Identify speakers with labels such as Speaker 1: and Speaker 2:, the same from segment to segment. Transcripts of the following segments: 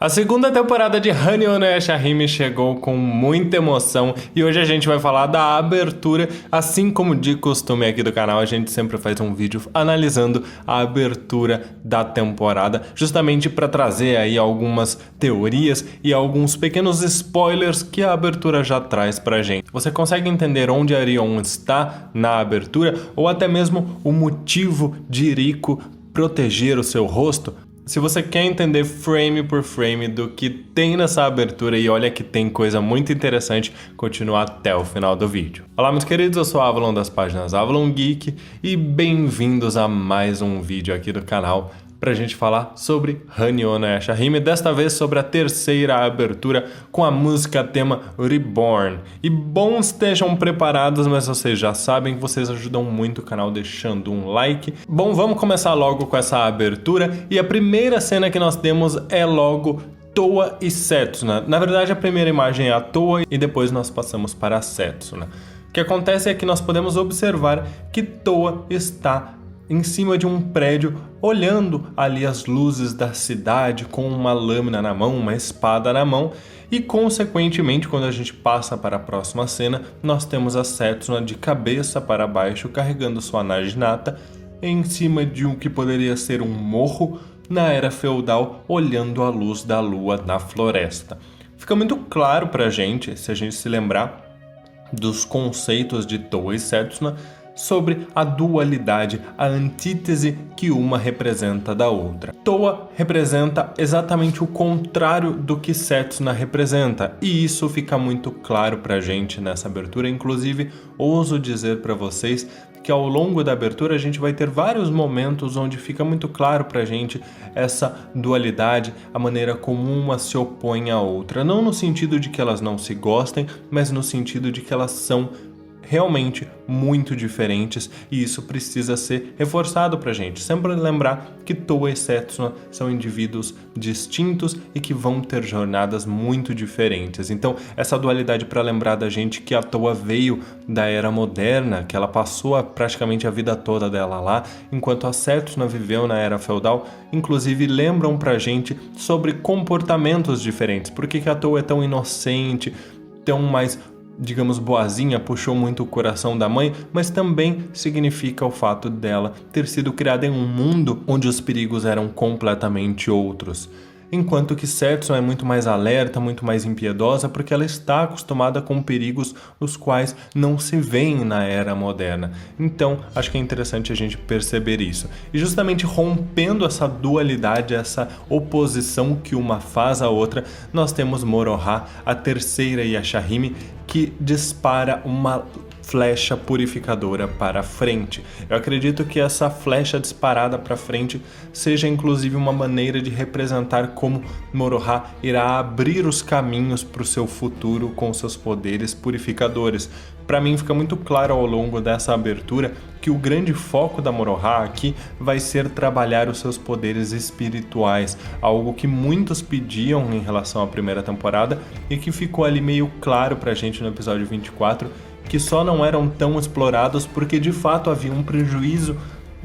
Speaker 1: A segunda temporada de Hanyo no Yashahime chegou com muita emoção e hoje a gente vai falar da abertura. Assim como de costume aqui do canal, a gente sempre faz um vídeo analisando a abertura da temporada, justamente para trazer aí algumas teorias e alguns pequenos spoilers que a abertura já traz pra gente. Você consegue entender onde Arion está na abertura ou até mesmo o motivo de Riko proteger o seu rosto? Se você quer entender frame por frame do que tem nessa abertura, e olha que tem coisa muito interessante, continua até o final do vídeo. Olá meus queridos, eu sou o Avalon das páginas Avalon Geek e bem-vindos a mais um vídeo aqui do canal pra gente falar sobre Hanyo no Yashahime, desta vez sobre a terceira abertura com a música tema Reborn. E bom estejam preparados, mas vocês já sabem que vocês ajudam muito o canal deixando um like. Bom, vamos começar logo com essa abertura e a primeira cena que nós temos é logo Towa e Setsuna. Na verdade, a primeira imagem é a Towa e depois nós passamos para a Setsuna. O que acontece é que nós podemos observar que Towa está em cima de um prédio, olhando ali as luzes da cidade com uma lâmina na mão, uma espada na mão, e consequentemente, quando a gente passa para a próxima cena, nós temos a Setsuna de cabeça para baixo, carregando sua naginata, em cima de um que poderia ser um morro na era feudal, olhando a luz da lua na floresta. Fica muito claro pra gente, se a gente se lembrar dos conceitos de Towa e Setsuna, sobre a dualidade, a antítese que uma representa da outra. Towa representa exatamente o contrário do que Setsuna representa, e isso fica muito claro pra gente nessa abertura. Inclusive, ouso dizer pra vocês que ao longo da abertura a gente vai ter vários momentos onde fica muito claro pra gente essa dualidade, a maneira como uma se opõe à outra, não no sentido de que elas não se gostem, mas no sentido de que elas são realmente muito diferentes, e isso precisa ser reforçado pra gente. Sempre lembrar que Towa e Setsuna são indivíduos distintos e que vão ter jornadas muito diferentes. Então, essa dualidade para lembrar da gente que a Towa veio da era moderna, que ela passou praticamente a vida toda dela lá, enquanto a Setsuna viveu na era feudal, inclusive lembram pra gente sobre comportamentos diferentes. Por que a Towa é tão inocente, tão mais, digamos, boazinha, puxou muito o coração da mãe, mas também significa o fato dela ter sido criada em um mundo onde os perigos eram completamente outros. Enquanto que Setsuna é muito mais alerta, muito mais impiedosa, porque ela está acostumada com perigos os quais não se veem na era moderna. Então, acho que é interessante a gente perceber isso. E justamente rompendo essa dualidade, essa oposição que uma faz à outra, nós temos Moroha, a terceira Yashahime, que dispara uma flecha purificadora para frente. Eu acredito que essa flecha disparada para frente seja inclusive uma maneira de representar como Moroha irá abrir os caminhos para o seu futuro com seus poderes purificadores. Para mim fica muito claro ao longo dessa abertura que o grande foco da Moroha aqui vai ser trabalhar os seus poderes espirituais, algo que muitos pediam em relação à primeira temporada e que ficou ali meio claro pra gente no episódio 24, que só não eram tão explorados porque de fato havia um prejuízo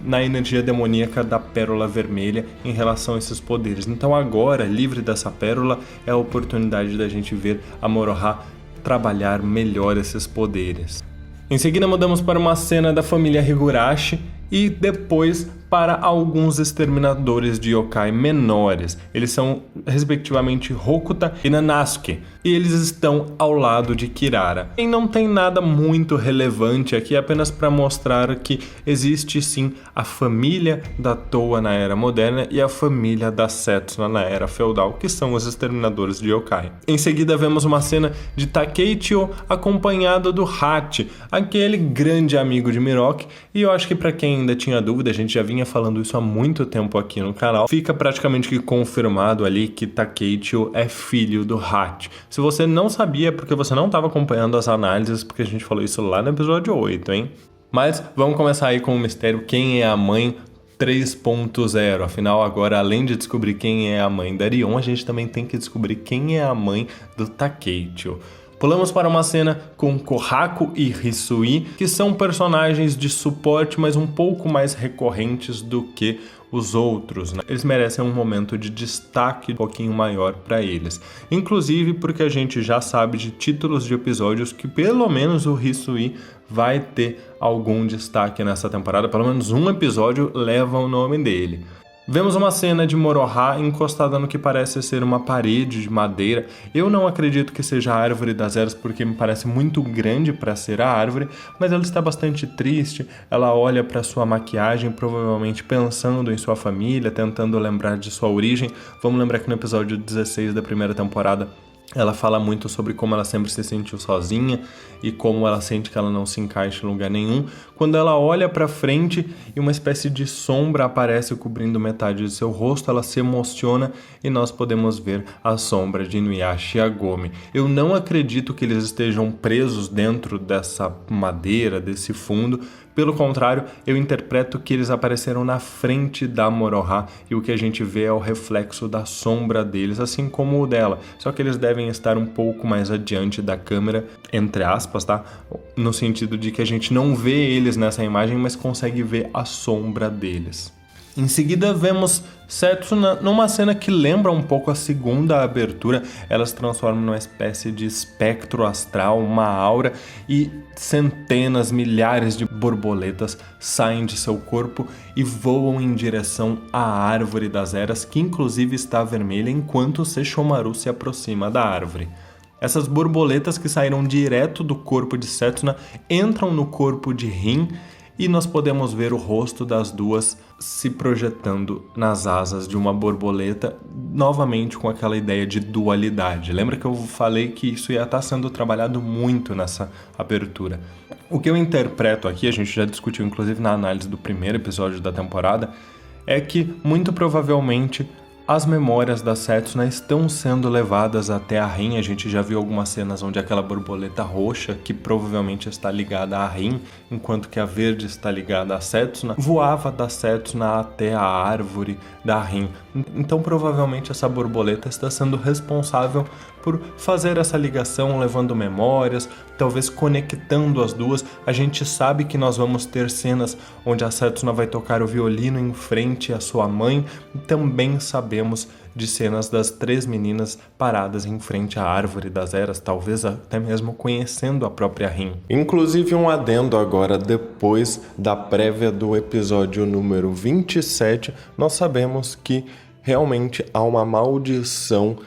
Speaker 1: na energia demoníaca da Pérola Vermelha em relação a esses poderes. Então agora, livre dessa pérola, é a oportunidade da gente ver a Moroha trabalhar melhor esses poderes. Em seguida mudamos para uma cena da família Higurashi e depois para alguns exterminadores de yokai menores. Eles são respectivamente Hokuta e Nanasuke, e eles estão ao lado de Kirara. E não tem nada muito relevante aqui, apenas para mostrar que existe sim a família da Towa na era moderna e a família da Setsuna na era feudal, que são os exterminadores de yokai. Em seguida vemos uma cena de Takeichio acompanhado do Hachi, aquele grande amigo de Miroki, e eu acho que para quem ainda tinha dúvida, a gente já vinha falando isso há muito tempo aqui no canal, fica praticamente que confirmado ali que Takeichio é filho do Hachi. Se você não sabia, porque você não estava acompanhando as análises, porque a gente falou isso lá no episódio 8, hein? Mas vamos começar aí com o mistério: quem é a mãe 3.0? Afinal, agora, além de descobrir quem é a mãe da Arion, a gente também tem que descobrir quem é a mãe do Takeichio. Pulamos para uma cena com Kohaku e Hisui, que são personagens de suporte, mas um pouco mais recorrentes do que os outros, né? Eles merecem um momento de destaque um pouquinho maior para eles. Inclusive porque a gente já sabe de títulos de episódios que pelo menos o Hisui vai ter algum destaque nessa temporada, pelo menos um episódio leva o nome dele. Vemos uma cena de Moroha encostada no que parece ser uma parede de madeira. Eu não acredito que seja a Árvore das Eras porque me parece muito grande para ser a árvore, mas ela está bastante triste. Ela olha para sua maquiagem, provavelmente pensando em sua família, tentando lembrar de sua origem. Vamos lembrar que no episódio 16 da primeira temporada ela fala muito sobre como ela sempre se sentiu sozinha e como ela sente que ela não se encaixa em lugar nenhum. Quando ela olha para frente e uma espécie de sombra aparece cobrindo metade de seu rosto, ela se emociona e nós podemos ver a sombra de Inuyasha Yagome. Eu não acredito que eles estejam presos dentro dessa madeira, desse fundo. Pelo contrário, eu interpreto que eles apareceram na frente da Moroha e o que a gente vê é o reflexo da sombra deles, assim como o dela. Só que eles devem estar um pouco mais adiante da câmera, entre aspas, tá? No sentido de que a gente não vê eles nessa imagem, mas consegue ver a sombra deles. Em seguida, vemos Setsuna numa cena que lembra um pouco a segunda abertura. Ela se transforma numa espécie de espectro astral, uma aura, e centenas, milhares de borboletas saem de seu corpo e voam em direção à Árvore das Eras, que inclusive está vermelha enquanto Sesshomaru se aproxima da árvore. Essas borboletas que saíram direto do corpo de Setsuna entram no corpo de Rin e nós podemos ver o rosto das duas se projetando nas asas de uma borboleta, novamente com aquela ideia de dualidade. Lembra que eu falei que isso ia estar sendo trabalhado muito nessa abertura? O que eu interpreto aqui, a gente já discutiu inclusive na análise do primeiro episódio da temporada, é que muito provavelmente as memórias da Setsuna estão sendo levadas até a Rin. A gente já viu algumas cenas onde aquela borboleta roxa, que provavelmente está ligada a Rin, enquanto que a verde está ligada a Setsuna, voava da Setsuna até a árvore da Rin. Então provavelmente essa borboleta está sendo responsável por fazer essa ligação, levando memórias, talvez conectando as duas. A gente sabe que nós vamos ter cenas onde a Setsuna vai tocar o violino em frente à sua mãe, e também sabemos de cenas das três meninas paradas em frente à Árvore das Eras, talvez até mesmo conhecendo a própria Rin. Inclusive um adendo agora, depois da prévia do episódio número 27, nós sabemos que realmente há uma maldição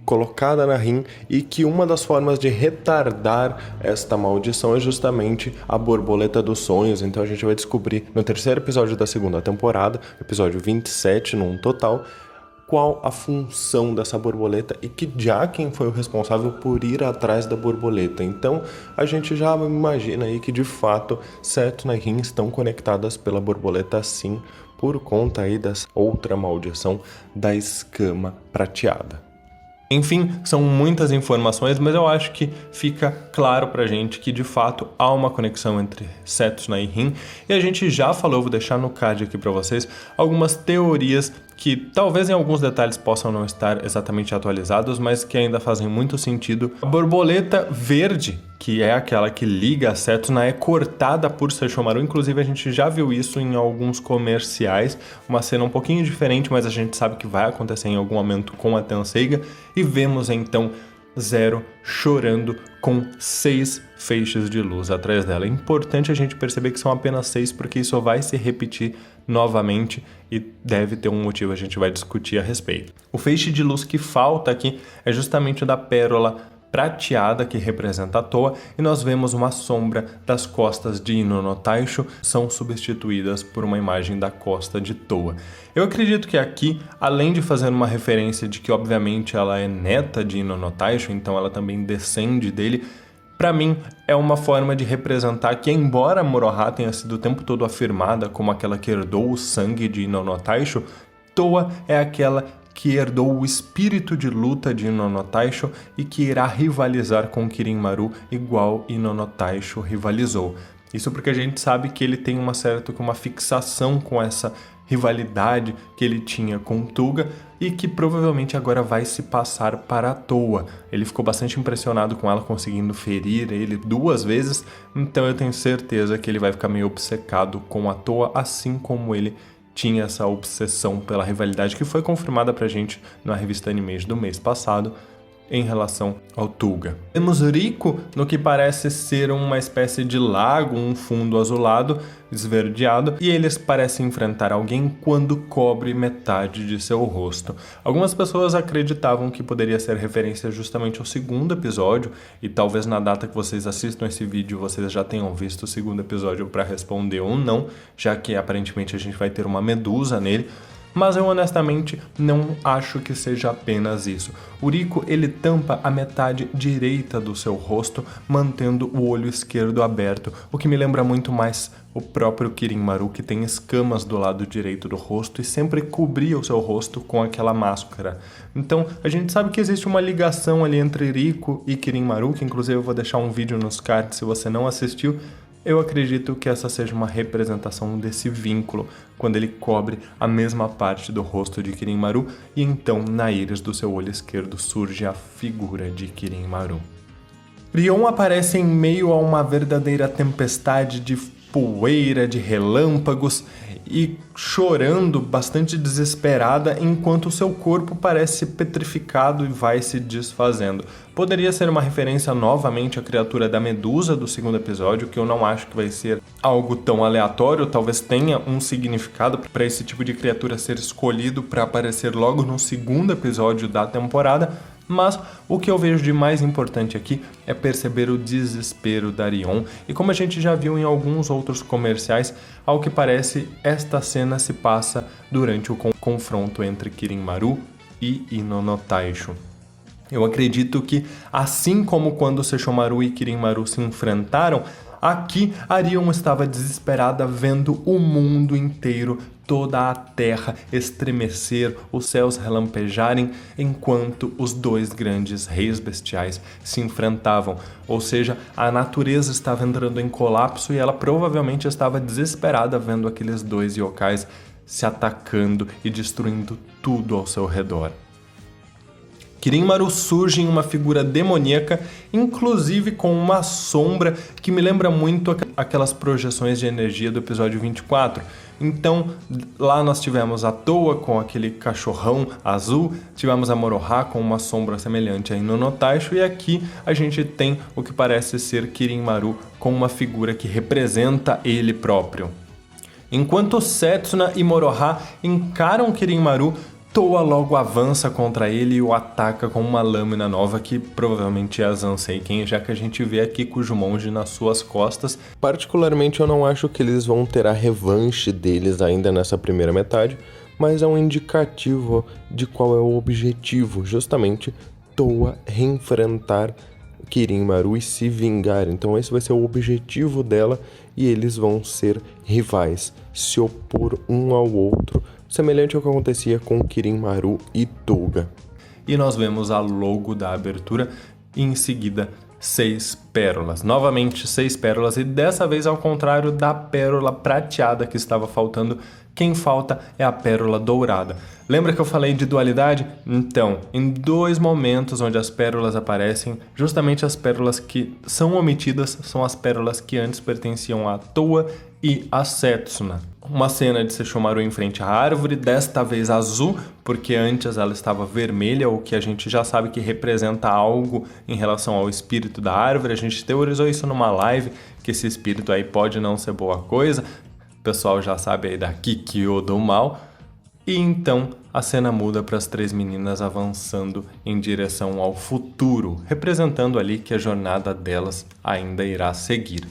Speaker 1: colocada na Rin e que uma das formas de retardar esta maldição é justamente a borboleta dos sonhos. Então a gente vai descobrir no terceiro episódio da segunda temporada, episódio 27 num total, qual a função dessa borboleta e que Jaqen foi o responsável por ir atrás da borboleta. Então a gente já imagina aí que de fato Setsuna e Rin estão conectadas pela borboleta sim, por conta aí dessa outra maldição da escama prateada. Enfim, são muitas informações, mas eu acho que fica claro pra gente que de fato há uma conexão entre Setsuna e Rin, e a gente já falou, eu vou deixar no card aqui pra vocês, algumas teorias que talvez em alguns detalhes possam não estar exatamente atualizados, mas que ainda fazem muito sentido. A borboleta verde, que é aquela que liga a Setsuna, é cortada por Sesshomaru. Inclusive a gente já viu isso em alguns comerciais, uma cena um pouquinho diferente, mas a gente sabe que vai acontecer em algum momento com a Tenseiga. E vemos então Zero chorando com 6 feixes de luz atrás dela. É importante a gente perceber que são apenas 6, porque isso vai se repetir novamente e deve ter um motivo, a gente vai discutir a respeito. O feixe de luz que falta aqui é justamente o da pérola prateada, que representa a Toa, e nós vemos uma sombra das costas de Ino no Taisho são substituídas por uma imagem da costa de Toa. Eu acredito que aqui, além de fazer uma referência de que obviamente ela é neta de Ino no Taisho, então ela também descende dele, para mim é uma forma de representar que, embora Moroha tenha sido o tempo todo afirmada como aquela que herdou o sangue de Ino no Taisho, Toa é aquela que herdou o espírito de luta de Ino no Taisho e que irá rivalizar com Kirin Maru igual Ino no Taisho rivalizou. Isso porque a gente sabe que ele tem uma fixação com essa rivalidade que ele tinha com Tuga e que provavelmente agora vai se passar para a Toa. Ele ficou bastante impressionado com ela conseguindo ferir ele 2 vezes, então eu tenho certeza que ele vai ficar meio obcecado com a Toa, assim como ele tinha essa obsessão pela rivalidade que foi confirmada pra gente na revista Animage do mês passado em relação ao Tuga. Temos Rico no que parece ser uma espécie de lago, um fundo azulado, esverdeado, e eles parecem enfrentar alguém quando cobre metade de seu rosto. Algumas pessoas acreditavam que poderia ser referência justamente ao 2º episódio, e talvez na data que vocês assistam esse vídeo vocês já tenham visto o 2º episódio para responder ou não, já que aparentemente a gente vai ter uma medusa nele. Mas eu honestamente não acho que seja apenas isso. O Rico ele tampa a metade direita do seu rosto, mantendo o olho esquerdo aberto, o que me lembra muito mais o próprio Kirin-Maru, que tem escamas do lado direito do rosto e sempre cobria o seu rosto com aquela máscara. Então a gente sabe que existe uma ligação ali entre Rico e Kirin-Maru, que inclusive eu vou deixar um vídeo nos cards se você não assistiu. Eu acredito que essa seja uma representação desse vínculo, quando ele cobre a mesma parte do rosto de Kirin-Maru e então na íris do seu olho esquerdo surge a figura de Kirin-Maru. Rion aparece em meio a uma verdadeira tempestade de poeira, de relâmpagos e chorando bastante desesperada enquanto seu corpo parece petrificado e vai se desfazendo. Poderia ser uma referência novamente à criatura da Medusa do 2º episódio, que eu não acho que vai ser algo tão aleatório, talvez tenha um significado para esse tipo de criatura ser escolhido para aparecer logo no 2º episódio da temporada. Mas o que eu vejo de mais importante aqui é perceber o desespero da Rion, e como a gente já viu em alguns outros comerciais, ao que parece, esta cena se passa durante o confronto entre Kirin-Maru e Ino no Taisho. Eu acredito que, assim como quando Sesshomaru e Kirin-Maru se enfrentaram, aqui a Rion estava desesperada vendo o mundo inteiro, toda a terra estremecer, os céus relampejarem, enquanto os 2 grandes reis bestiais se enfrentavam. Ou seja, a natureza estava entrando em colapso e ela provavelmente estava desesperada vendo aqueles 2 yokais se atacando e destruindo tudo ao seu redor. Kirin-Maru surge em uma figura demoníaca, inclusive com uma sombra que me lembra muito aquelas projeções de energia do episódio 24. Então, lá nós tivemos a Toa com aquele cachorrão azul, tivemos a Moroha com uma sombra semelhante a Ino no Taisho, e aqui a gente tem o que parece ser Kirin-Maru com uma figura que representa ele próprio. Enquanto Setsuna e Moroha encaram Kirin-Maru, Toa logo avança contra ele e o ataca com uma lâmina nova que provavelmente é a Zanseiken, já que a gente vê aqui Kujumonji nas suas costas. Particularmente eu não acho que eles vão ter a revanche deles ainda nessa primeira metade, mas é um indicativo de qual é o objetivo, justamente Toa reenfrentar Kirin-Maru e se vingar. Então esse vai ser o objetivo dela e eles vão ser rivais, se opor um ao outro, semelhante ao que acontecia com Kirin-Maru e Tuga. E nós vemos a logo da abertura e em seguida 6 pérolas. Novamente 6 pérolas e dessa vez ao contrário da pérola prateada que estava faltando, quem falta é a pérola dourada. Lembra que eu falei de dualidade? Então, em 2 momentos onde as pérolas aparecem, justamente as pérolas que são omitidas são as pérolas que antes pertenciam à Toa e a Setsuna. Uma cena de Sesshomaru em frente à árvore, desta vez azul, porque antes ela estava vermelha, o que a gente já sabe que representa algo em relação ao espírito da árvore. A gente teorizou isso numa live, que esse espírito aí pode não ser boa coisa. O pessoal já sabe aí da Kikyo do mal. E então a cena muda para as 3 meninas avançando em direção ao futuro, representando ali que a jornada delas ainda irá seguir.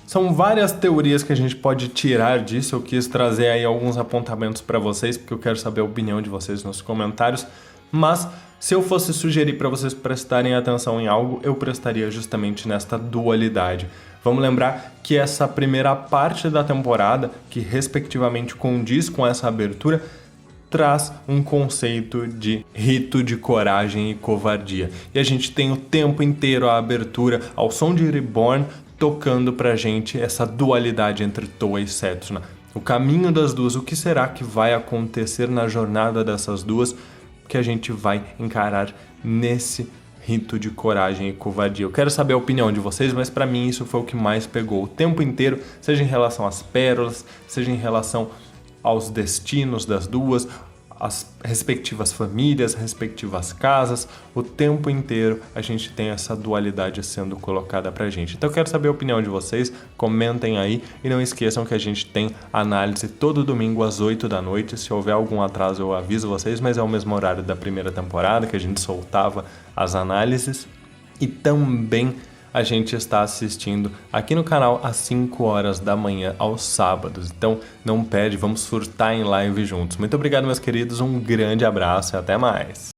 Speaker 1: São várias teorias que a gente pode tirar disso. Eu quis trazer aí alguns apontamentos para vocês, porque eu quero saber a opinião de vocês nos comentários. Mas se eu fosse sugerir para vocês prestarem atenção em algo, eu prestaria justamente nesta dualidade. Vamos lembrar que essa primeira parte da temporada, que respectivamente condiz com essa abertura, traz um conceito de rito de coragem e covardia. E a gente tem o tempo inteiro a abertura ao som de Reborn, tocando pra gente essa dualidade entre Toa e Setsuna. O caminho das duas, o que será que vai acontecer na jornada dessas duas que a gente vai encarar nesse rito de coragem e covardia. Eu quero saber a opinião de vocês, mas pra mim isso foi o que mais pegou o tempo inteiro, seja em relação às pérolas, seja em relação aos destinos das duas, as respectivas famílias, respectivas casas, o tempo inteiro a gente tem essa dualidade sendo colocada pra gente. Então eu quero saber a opinião de vocês, comentem aí e não esqueçam que a gente tem análise todo domingo às 8 da noite. Se houver algum atraso eu aviso vocês, mas é o mesmo horário da primeira temporada que a gente soltava as análises. E também a gente está assistindo aqui no canal às 5 horas da manhã aos sábados. Então não perde, vamos surtar em live juntos. Muito obrigado, meus queridos, um grande abraço e até mais.